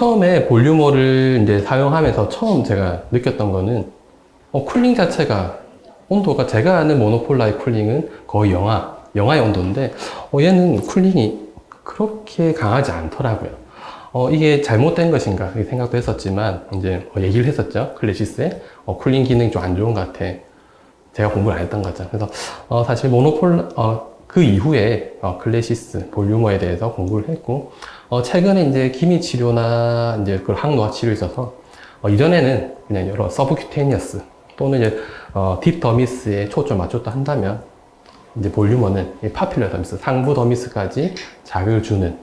처음에 볼유머를 이제 사용하면서 처음 제가 느꼈던 거는 쿨링 자체가 온도가 제가 아는 모노폴라의 쿨링은 거의 영하의 온도인데 얘는 쿨링이 그렇게 강하지 않더라고요. 이게 잘못된 것인가 이렇게 생각도 했었지만 이제 얘기를 했었죠. 클래시스에 쿨링 기능이 좀 안 좋은 것 같아. 제가 공부를 안 했던 거죠. 그래서 사실 그 이후에 클래시스 볼유머에 대해서 공부를 했고 최근에 이제 기미 치료나 이제 그 항노화 치료에 있어서 이전에는 그냥 여러 서브큐테니어스 또는 이제 딥 더미스에 초점 맞췄다 한다면 이제 볼유머는 파퓰러 더미스, 상부 더미스까지 자극을 주는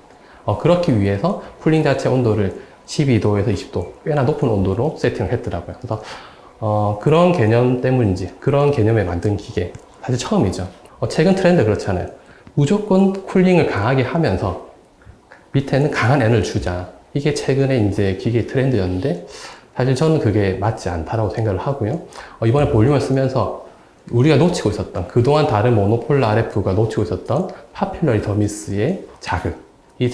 그렇기 위해서 쿨링 자체 온도를 12도에서 20도 꽤나 높은 온도로 세팅을 했더라고요. 그래서 그런 개념 때문인지 그런 개념에 만든 기계 사실 처음이죠. 최근 트렌드 그렇잖아요. 무조건 쿨링을 강하게 하면서 밑에는 강한 에너지를 주자. 이게 최근에 이제 기계 트렌드였는데 사실 저는 그게 맞지 않다라고 생각을 하고요. 이번에 볼륨을 쓰면서 우리가 놓치고 있었던 그동안 다른 모노폴라 RF가 놓치고 있었던 파퓰러 더미스의 자극 이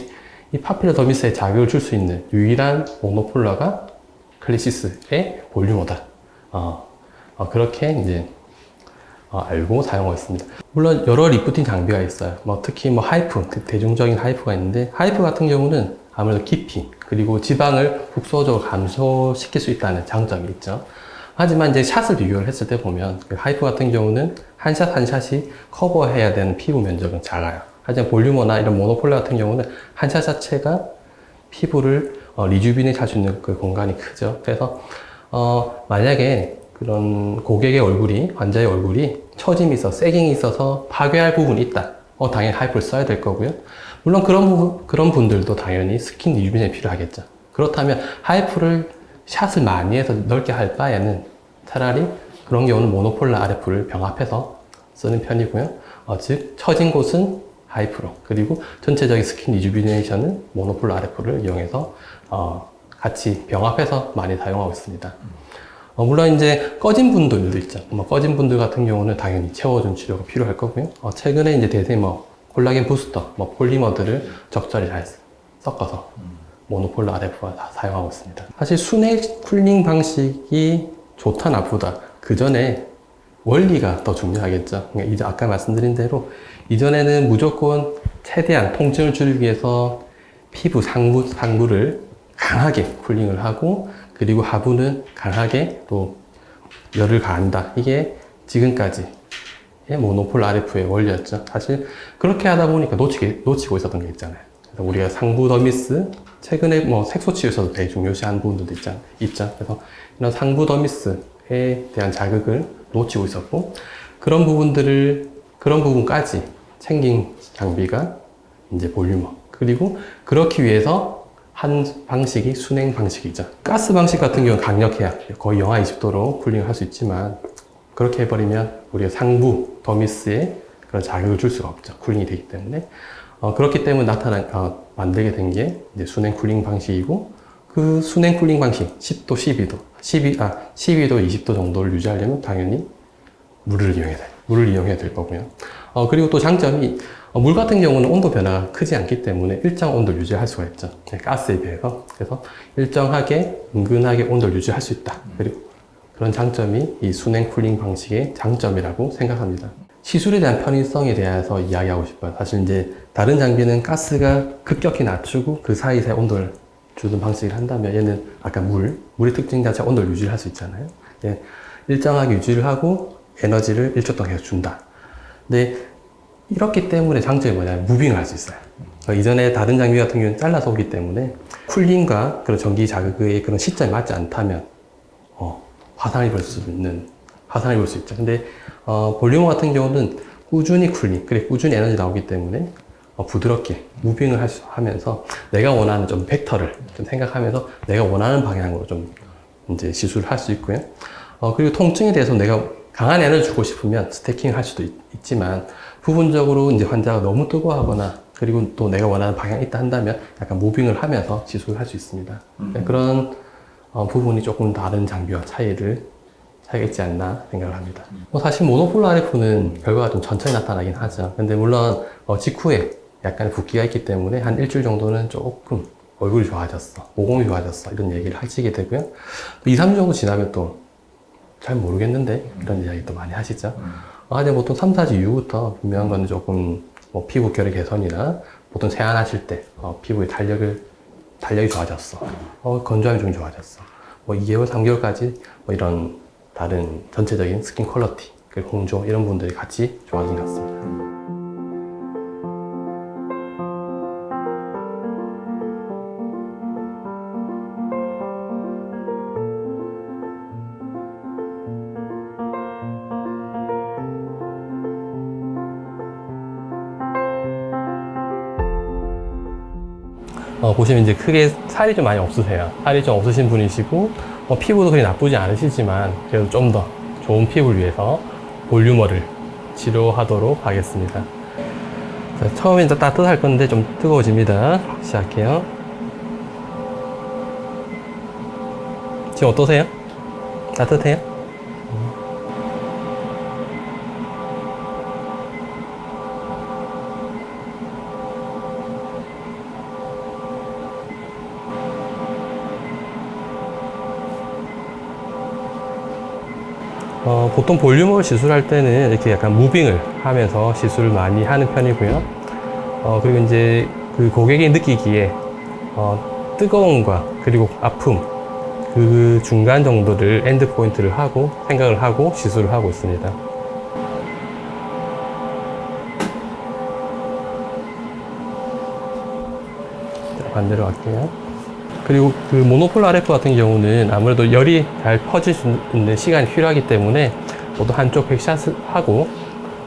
파퓰러 더미스의 자극을 줄 수 있는 유일한 모노폴라가 클래시스의 볼유머다. 그렇게 이제 알고 사용하고 있습니다. 물론 여러 리프팅 장비가 있어요. 특히 하이프, 대중적인 하이프가 있는데 하이프 같은 경우는 아무래도 깊이 그리고 지방을 국소적으로 감소시킬 수 있다는 장점이 있죠. 하지만 이제 샷을 비교를 했을 때 보면 하이프 같은 경우는 한 샷 한 샷이 커버해야 되는 피부 면적은 작아요. 하지만 볼유머나 이런 모노폴라 같은 경우는 한 샷 자체가 피부를 리주비네이트 할 수 있는 그 공간이 크죠. 그래서 만약에 그런 고객의 얼굴이, 환자의 얼굴이 처짐이 있어서, 세깅이 있어서 파괴할 부분이 있다. 당연히 하이프를 써야 될 거고요. 물론 그런 분들도 당연히 스킨 리주비네이션이 필요하겠죠. 그렇다면 하이프를 샷을 많이 해서 넓게 할 바에는 차라리 그런 경우는 모노폴라 RF를 병합해서 쓰는 편이고요. 즉, 처진 곳은 하이프로, 그리고 전체적인 스킨 리주비네이션은 모노폴라 RF를 이용해서 같이 병합해서 많이 사용하고 있습니다. 물론 이제 꺼진 분들도 있죠. 꺼진 분들 같은 경우는 당연히 채워준 치료가 필요할 거고요. 최근에 이제 대세 콜라겐 부스터, 폴리머들을 적절히 잘 섞어서 모노폴라 RF와 다 사용하고 있습니다. 사실 순액 쿨링 방식이 좋다 나쁘다. 그 전에 원리가 더 중요하겠죠. 이제 아까 말씀드린 대로 이전에는 무조건 최대한 통증을 줄이기 위해서 피부 상부를 강하게 쿨링을 하고 그리고 하부는 강하게 또 열을 가한다. 이게 지금까지의 모노폴라 RF의 원리였죠. 사실 그렇게 하다 보니까 놓치고 있었던 게 있잖아요. 그래서 우리가 상부 더미스, 최근에 색소 치료에서도 되게 중요시한 부분들도 있죠. 그래서 이런 상부 더미스에 대한 자극을 놓치고 있었고 그런 부분까지 챙긴 장비가 이제 볼유머. 그리고 그렇기 위해서 한 방식이 순행 방식이죠. 가스 방식 같은 경우는 강력해야 거의 영하 20도로 쿨링을 할 수 있지만 그렇게 해버리면 우리가 상부 더미스에 그런 자극을 줄 수가 없죠. 쿨링이 되기 때문에. 그렇기 때문에 만들게 된 게 이제 순행 쿨링 방식이고 그 순행 쿨링 방식 10도, 12도, 20도 정도를 유지하려면 당연히 물을 이용해야 될 거고요. 그리고 또 장점이 물 같은 경우는 온도 변화가 크지 않기 때문에 일정 온도를 유지할 수가 있죠. 가스에 비해서. 그래서 일정하게, 은근하게 온도를 유지할 수 있다. 그리고 그런 장점이 이 순행 쿨링 방식의 장점이라고 생각합니다. 시술에 대한 편의성에 대해서 이야기하고 싶어요. 사실 이제 다른 장비는 가스가 급격히 낮추고 그 사이사이 온도를 주는 방식을 한다면 얘는 아까 물의 특징 자체 온도를 유지할 수 있잖아요. 일정하게 유지를 하고 에너지를 1초 동안 계속 준다. 근데 이렇기 때문에 장점이 뭐냐면 무빙을 할 수 있어요. 이전에 다른 장비 같은 경우는 잘라서 오기 때문에 쿨링과 그런 전기 자극의 그런 시점이 맞지 않다면 화상을 볼 수 있죠. 근데 볼유머 같은 경우는 꾸준히 쿨링, 꾸준히 에너지 나오기 때문에 부드럽게 무빙을 하면서 내가 원하는 좀 벡터를 좀 생각하면서 내가 원하는 방향으로 좀 이제 시술을 할 수 있고요. 그리고 통증에 대해서 내가 강한 에너지를 주고 싶으면 스태킹을 할 수도 있지만 부분적으로 이제 환자가 너무 뜨거워하거나 그리고 또 내가 원하는 방향이 있다 한다면 약간 무빙을 하면서 시술을 할 수 있습니다. 그런 부분이 조금 다른 장비와 차이가 있지 않나 생각을 합니다. 사실 모노폴라 RF는 결과가 좀 천천히 나타나긴 하죠. 근데 물론 직후에 약간 붓기가 있기 때문에 한 일주일 정도는 조금 얼굴이 좋아졌어, 모공이 좋아졌어, 이런 얘기를 하시게 되고요. 또 2, 3주 정도 지나면 또 잘 모르겠는데 이런 이야기 또 많이 하시죠. 근데 보통 3, 4주 이후부터 분명한 거는 조금 뭐 피부 결의 개선이나 보통 세안하실 때 피부의 탄력이 좋아졌어, 건조함이 좀 좋아졌어, 뭐 2개월, 3개월까지 뭐 이런 다른 전체적인 스킨 퀄리티, 그리고 홍조 이런 부분들이 같이 좋아진 것 같습니다. 보시면 이제 크게 살이 좀 많이 없으세요. 살이 좀 없으신 분이시고, 피부도 그리 나쁘지 않으시지만, 그래도 좀 더 좋은 피부를 위해서 볼륨어를 치료하도록 하겠습니다. 자, 처음에 이제 따뜻할 건데 좀 뜨거워집니다. 시작할게요. 지금 어떠세요? 따뜻해요? 보통 볼륨을 시술할 때는 이렇게 약간 무빙을 하면서 시술을 많이 하는 편이고요. 그리고 이제 그 고객이 느끼기에 뜨거움과 그리고 아픔, 그 중간 정도를 엔드 포인트를 하고 생각을 하고 시술을 하고 있습니다. 자, 반대로 갈게요. 그리고 그 모노폴 RF 같은 경우는 아무래도 열이 잘 퍼질 수 있는 시간이 필요하기 때문에 모두 한쪽 100샷을 하고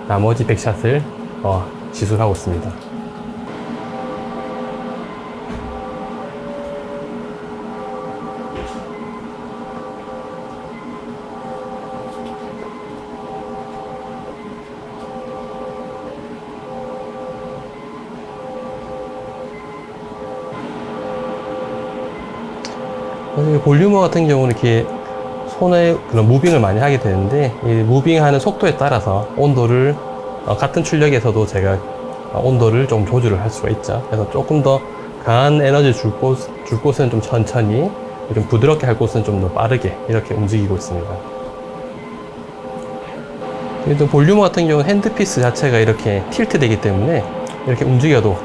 나머지 100샷을 시술하고 있습니다. 볼륨어 같은 경우는 이렇게 손에 그런 무빙을 많이 하게 되는데, 이 무빙하는 속도에 따라서 온도를 같은 출력에서도 제가 온도를 좀 조절을 할 수가 있죠. 그래서 조금 더 강한 에너지를 줄 곳은 좀 천천히, 좀 부드럽게 할 곳은 좀 더 빠르게 이렇게 움직이고 있습니다. 그래도 볼륨어 같은 경우는 핸드피스 자체가 이렇게 틸트 되기 때문에 이렇게 움직여도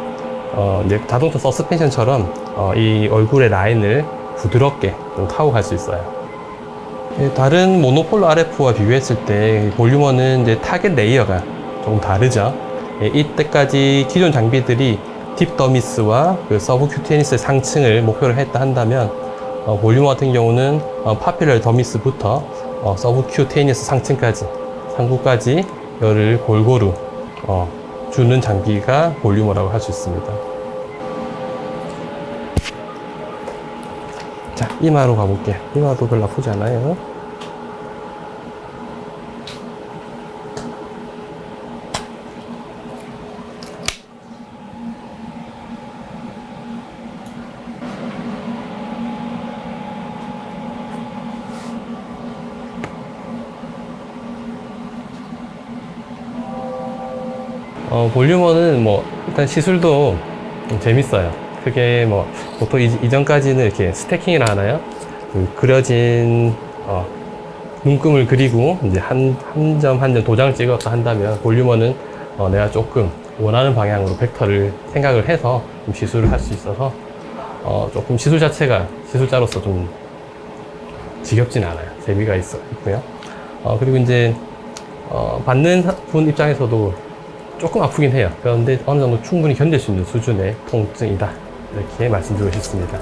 이제 자동차 서스펜션처럼 이 얼굴의 라인을 부드럽게 좀 타고 갈 수 있어요. 다른 모노폴 RF와 비교했을 때 볼륨어는 이제 타겟 레이어가 조금 다르죠. 이때까지 기존 장비들이 딥더미스와 그 서브큐테니스 상층을 목표로 했다 한다면, 볼륨어 같은 경우는 파필러 더미스부터 서브큐테니스 상층까지, 상부까지 열을 골고루 주는 장비가 볼륨어라고 할 수 있습니다. 자, 이마로 가볼게요. 이마도 별로 아프지 않아요. 볼륨어는 뭐 일단 시술도 좀 재밌어요. 그게 뭐 보통 이전까지는 이렇게 스태킹이라 하나요? 그 그려진 눈금을 그리고 이제 한 점 한 점 도장을 찍었다 한다면, 볼륨어는 내가 조금 원하는 방향으로 벡터를 생각을 해서 좀 시술을 할 수 있어서 조금 시술 자체가 시술자로서 좀 지겹진 않아요. 재미가 있고요. 그리고 이제 받는 분 입장에서도 조금 아프긴 해요. 그런데 어느 정도 충분히 견딜 수 있는 수준의 통증이다, 이렇게 말씀드리고 싶습니다.